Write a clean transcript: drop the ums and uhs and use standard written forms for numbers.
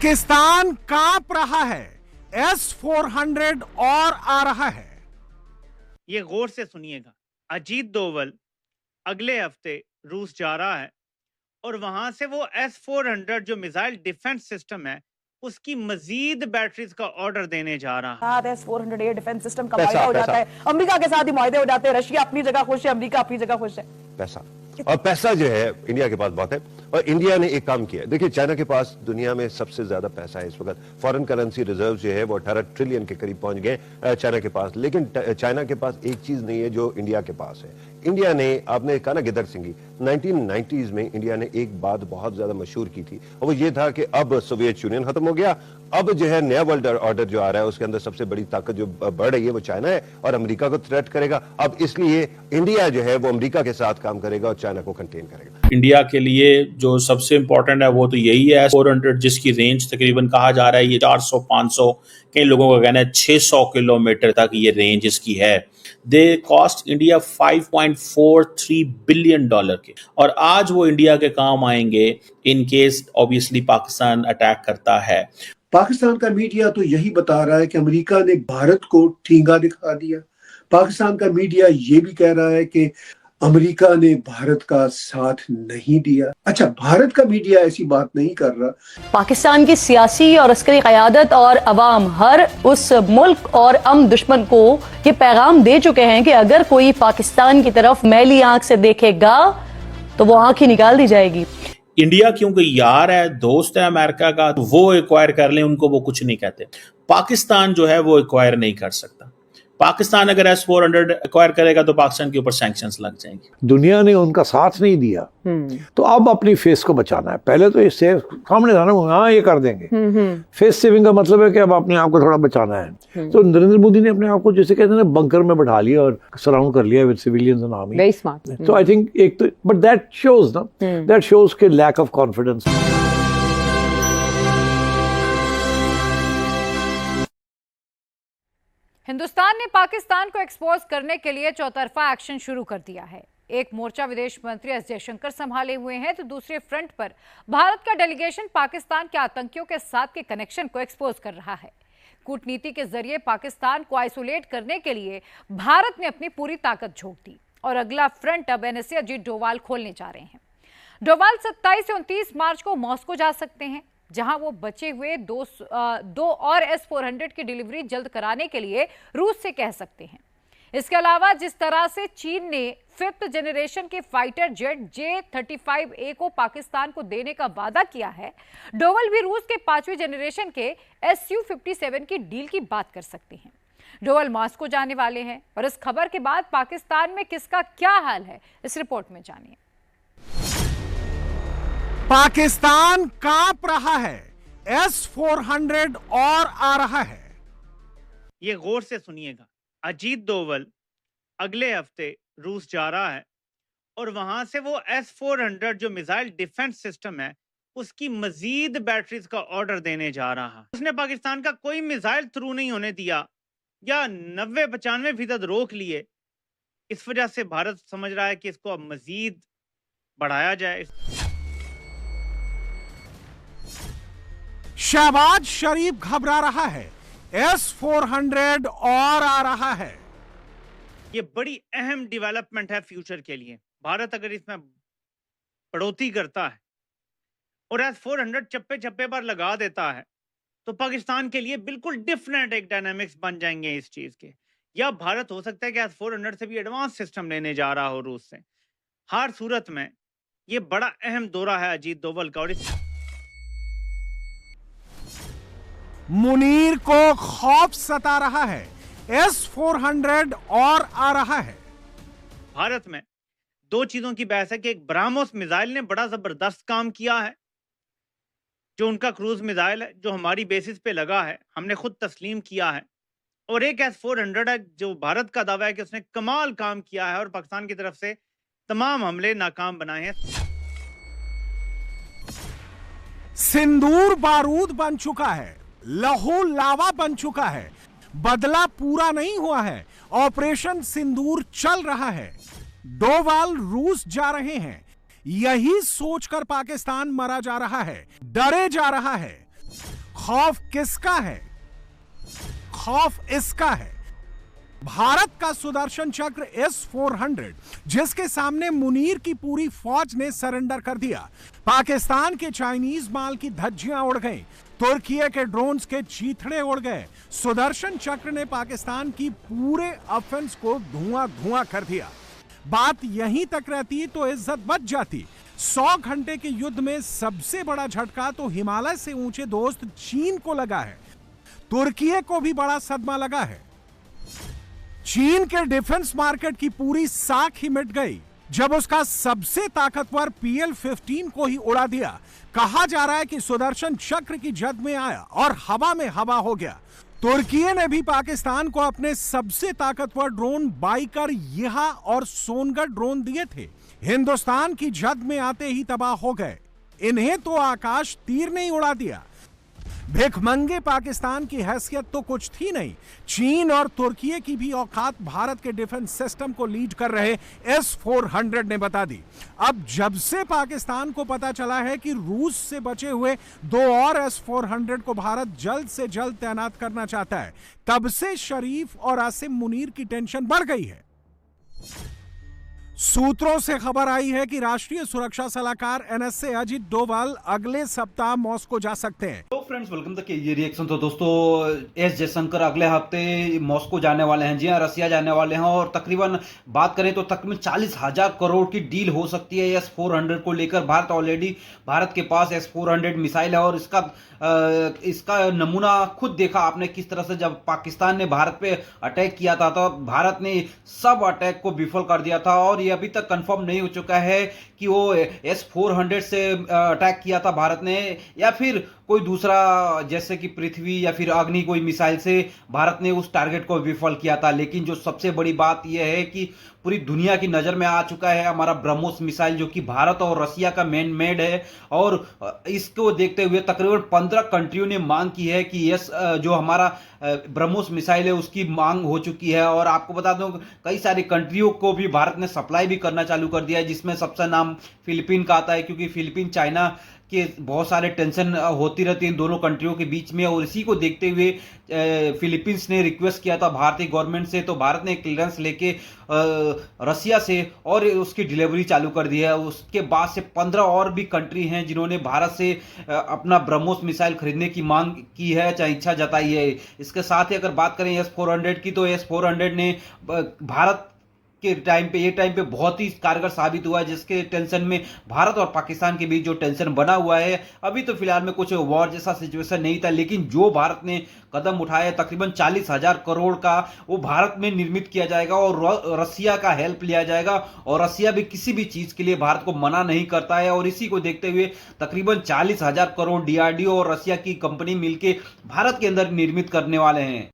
पाकिस्तान कांप रहा है, S-400 और आ रहा है। ये गौर से सुनिएगा, अजीत डोवल अगले हफ्ते रूस जा रहा है और वहां से वो S-400 जो मिसाइल डिफेंस सिस्टम है उसकी मजीद बैटरीज का ऑर्डर देने जा रहा है। S-400 एयर डिफेंस सिस्टम का मुआहदा हो जाता है, अमेरिका के साथ ही मुआहदे हो जाते हैं। रशिया अपनी जगह खुश है, अमेरिका अपनी जगह खुश है। पैसा और पैसा जो है इंडिया के पास बहुत है और इंडिया ने एक काम किया। देखिए, चाइना के पास दुनिया में सबसे ज्यादा पैसा है इस वक्त। फॉरेन करेंसी रिजर्व जो है वो 18 ट्रिलियन के करीब पहुंच गए चाइना के पास। लेकिन चाइना के पास एक चीज नहीं है जो इंडिया के पास है। इंडिया ने, आपने कहा ना गिदड़ सिंगी, 1990s में इंडिया ने एक बात बहुत ज्यादा मशहूर की थी और वो ये था कि अब सोवियत यूनियन खत्म हो गया, अब जो है नया वर्ल्ड ऑर्डर जो आ रहा है उसके अंदर सबसे बड़ी ताकत जो बढ़ रही है वो चाइना है और अमेरिका को थ्रेट करेगा। अब इसलिए इंडिया जो है वो अमेरिका के साथ काम करेगा और चाइना को कंटेन करेगा। इंडिया के लिए जो सबसे इंपॉर्टेंट है वो तो यही है S-400, जिसकी रेंज तकरीबन कहा जा रहा है ये 400-500, कई लोगों का कहना है 600 किलोमीटर तक ये रेंज इसकी है। दे कॉस्ट इंडिया $5.43 बिलियन के, और आज वो इंडिया के काम आएंगे in case obviously Pakistan attack करता है। पाकिस्तान का मीडिया तो यही बता रहा है कि अमेरिका ने भारत को ठींगा दिखा दिया। पाकिस्तान का मीडिया ये भी कह रहा है कि अमेरिका ने भारत का साथ नहीं दिया। अच्छा, भारत का मीडिया ऐसी बात नहीं कर रहा। पाकिस्तान की सियासी और अस्करी क़यादत और अवाम हर उस मुल्क और दुश्मन को ये पैगाम दे चुके हैं कि अगर कोई पाकिस्तान की तरफ मैली आंख से देखेगा तो वो आंख ही निकाल दी जाएगी। इंडिया क्योंकि यार है, दोस्त है अमेरिका का, तो वो एक्वायर कर लें, उनको वो कुछ नहीं कहते। पाकिस्तान जो है वो एक्वायर नहीं कर सकता। पाकिस्तान अगर S-400 एक्वायर करेगा तो पाकिस्तान के ऊपर सैंक्शंस लग जाएंगे। दुनिया ने उनका साथ नहीं दिया तो अब अपनी फेस को बचाना है। पहले तो इससे सामने था ना, हाँ ये कर देंगे। फेस सेविंग का मतलब है कि अब अपने आप को थोड़ा बचाना है। तो नरेंद्र मोदी ने अपने आप को जैसे कहते हैं ना बंकर में बैठा लिया और सराउंड कर लिया with civilians and army. Very smart. तो आई थिंक एक तो बट दैट शोज ना, दैट शोज के लैक ऑफ कॉन्फिडेंस। हिंदुस्तान ने पाकिस्तान को एक्सपोज करने के लिए चौतरफा एक्शन शुरू कर दिया है। एक मोर्चा विदेश मंत्री एस जयशंकर संभाले हुए हैं तो दूसरे फ्रंट पर भारत का डेलीगेशन पाकिस्तान के आतंकियों के साथ के कनेक्शन को एक्सपोज कर रहा है। कूटनीति के जरिए पाकिस्तान को आइसोलेट करने के लिए भारत ने अपनी पूरी ताकत झोंक दी और अगला फ्रंट अब NSA अजीत डोवाल खोलने जा रहे हैं। डोवाल 27 से 29 मार्च को मॉस्को जा सकते हैं, जहां वो बचे हुए दो और S-400 की डिलीवरी जल्द कराने के लिए रूस से कह सकते हैं। इसके अलावा जिस तरह से चीन ने 5th जनरेशन के फाइटर जेट J-35A को पाकिस्तान को देने का वादा किया है, डोवल भी रूस के 5वीं जनरेशन के Su-57 की डील की बात कर सकते हैं। डोवल मॉस्को जाने वाले हैं और इस खबर के बाद पाकिस्तान में किसका क्या हाल है, इस रिपोर्ट में जानिए। पाकिस्तान कांप रहा है, S-400 और आ रहा है। ये गौर से सुनिएगा, अजीत डोवल अगले हफ्ते रूस जा रहा है और वहां से वो S-400 जो मिसाइल डिफेंस सिस्टम है उसकी मजीद बैटरीज का ऑर्डर देने जा रहा है। उसने पाकिस्तान का कोई मिसाइल थ्रू नहीं होने दिया या 90-95% रोक लिए। इस वजह से भारत समझ रहा है कि इसको अब मजीद बढ़ाया जाए। शहबाज शरीफ घबरा रहा है, S-400 और आ रहा है। ये बड़ी अहम डेवलपमेंट है फ्यूचर के लिए। भारत अगर इसमें बढ़ोतरी करता है और S-400 चप्पे चप्पे पर लगा देता है तो पाकिस्तान के लिए बिल्कुल डिफरेंट एक डायनामिक्स बन जाएंगे इस चीज के। या भारत हो सकता है कि S-400 से भी एडवांस सिस्टम लेने जा रहा हो रूस से। हर सूरत में ये बड़ा अहम दौरा है अजीत डोवल का। और मुनीर को खौफ सता रहा है, S-400 और आ रहा है। भारत में दो चीजों की बहस है कि एक ब्राह्मोस मिसाइल ने बड़ा जबरदस्त काम किया है, जो उनका क्रूज मिसाइल है जो हमारी बेसिस पे लगा है, हमने खुद तस्लीम किया है। और एक S-400 है जो भारत का दावा है कि उसने कमाल काम किया है और पाकिस्तान की तरफ से तमाम हमले नाकाम बनाए हैं। सिंदूर बारूद बन चुका है, लहू लावा बन चुका है, बदला पूरा नहीं हुआ है, ऑपरेशन सिंदूर चल रहा है। डोवाल रूस जा रहे हैं, यही सोचकर पाकिस्तान मरा जा रहा है, डरे जा रहा है। खौफ किसका है? खौफ इसका है, भारत का सुदर्शन चक्र S-400 जिसके सामने मुनीर की पूरी फौज ने सरेंडर कर दिया। पाकिस्तान के चाइनीज माल की धज्जियां उड़ गईं, तुर्की के ड्रोन्स के चीथड़े उड़ गए। सुदर्शन चक्र ने पाकिस्तान की पूरे ऑफेंस को धुआं धुआं कर दिया। बात यहीं तक रहती तो इज्जत बच जाती। 100 घंटे के युद्ध में सबसे बड़ा झटका तो हिमालय से ऊंचे दोस्त चीन को लगा है। तुर्की को भी बड़ा सदमा लगा है। चीन के डिफेंस मार्केट की पूरी साख ही मिट गई जब उसका सबसे ताकतवर PL-15 को ही उड़ा दिया। कहा जा रहा है कि सुदर्शन चक्र की जद में आया और हवा में हवा हो गया। तुर्की ने भी पाकिस्तान को अपने सबसे ताकतवर ड्रोन बाइकर यहा और सोनगढ़ ड्रोन दिए थे। हिंदुस्तान की जद में आते ही तबाह हो गए। इन्हें तो आकाश तीर ने ही उड़ा दिया। भिखमंगे पाकिस्तान की हैसियत तो कुछ थी नहीं। चीन और तुर्की की भी औकात भारत के डिफेंस सिस्टम को लीड कर रहे S-400 ने बता दी। अब जब से पाकिस्तान को पता चला है कि रूस से बचे हुए 2 और S-400 को भारत जल्द से जल्द तैनात करना चाहता है, तब से शरीफ और आसिम मुनीर की टेंशन बढ़ गई है। सूत्रों से खबर आई है कि राष्ट्रीय सुरक्षा सलाहकार NSA अजित डोभाल अगले सप्ताह मॉस्को जा सकते हैं। तो फ्रेंड्स, वेलकम तक ये रिएक्शन। तो दोस्तों, एस जयशंकर अगले हफ्ते मॉस्को जाने वाले हैं, जी हाँ, रसिया जाने वाले हैं। और तकरीबन बात करें तो तकरीबन 40,000 करोड़ की डील हो सकती है S-400 को लेकर। भारत के पास S-400 मिसाइल है और इसका नमूना खुद देखा आपने किस तरह से जब पाकिस्तान ने भारत पे अटैक किया था तो भारत ने सब अटैक को विफल कर दिया था। और ये अभी तक कंफर्म नहीं हो चुका है कि वो S-400 से अटैक किया था भारत ने या फिर कोई दूसरा जैसे कि पृथ्वी या फिर अग्नि कोई मिसाइल से भारत ने उस टारगेट को विफल किया था। लेकिन जो सबसे बड़ी बात यह है कि पूरी दुनिया की नजर में आ चुका है हमारा ब्रह्मोस मिसाइल, जो कि भारत और रसिया का मैन मेड है। और इसको देखते हुए तकरीबन 15 कंट्रियों ने मांग की है कि जो हमारा ब्रह्मोस मिसाइल है उसकी मांग हो चुकी है। और आपको बता दूं कई सारी कंट्रियों को भी भारत ने सप्लाई भी करना चालू कर दिया है, जिसमें सबसे नाम फिलीपीन का आता है, क्योंकि फिलीपीन चाइना के बहुत सारे टेंशन होती रहती है इन दोनों कंट्रियों के बीच में। और इसी को देखते हुए फिलीपींस ने रिक्वेस्ट किया था भारतीय गवर्नमेंट से, तो भारत ने क्लियरेंस लेके रसिया से और उसकी डिलीवरी चालू कर दी है। उसके बाद से 15 और भी कंट्री हैं जिन्होंने भारत से अपना ब्रह्मोस मिसाइल खरीदने की मांग की है, चाहे इच्छा जताई है। इसके साथ ही अगर बात करें S-400 की, तो S-400 ने भारत के टाइम पे बहुत ही कारगर साबित हुआ है, जिसके टेंशन में भारत और पाकिस्तान के बीच जो टेंशन बना हुआ है, अभी तो फिलहाल में कुछ वॉर जैसा सिचुएशन नहीं था, लेकिन जो भारत ने कदम उठाया तकरीबन 40,000 करोड़ का, वो भारत में निर्मित किया जाएगा और रसिया का हेल्प लिया जाएगा। और रसिया भी किसी भी चीज के लिए भारत को मना नहीं करता है। और इसी को देखते हुए तकरीबन 40,000 करोड़ DRDO और रसिया की कंपनी मिलकर भारत के अंदर निर्मित करने वाले हैं।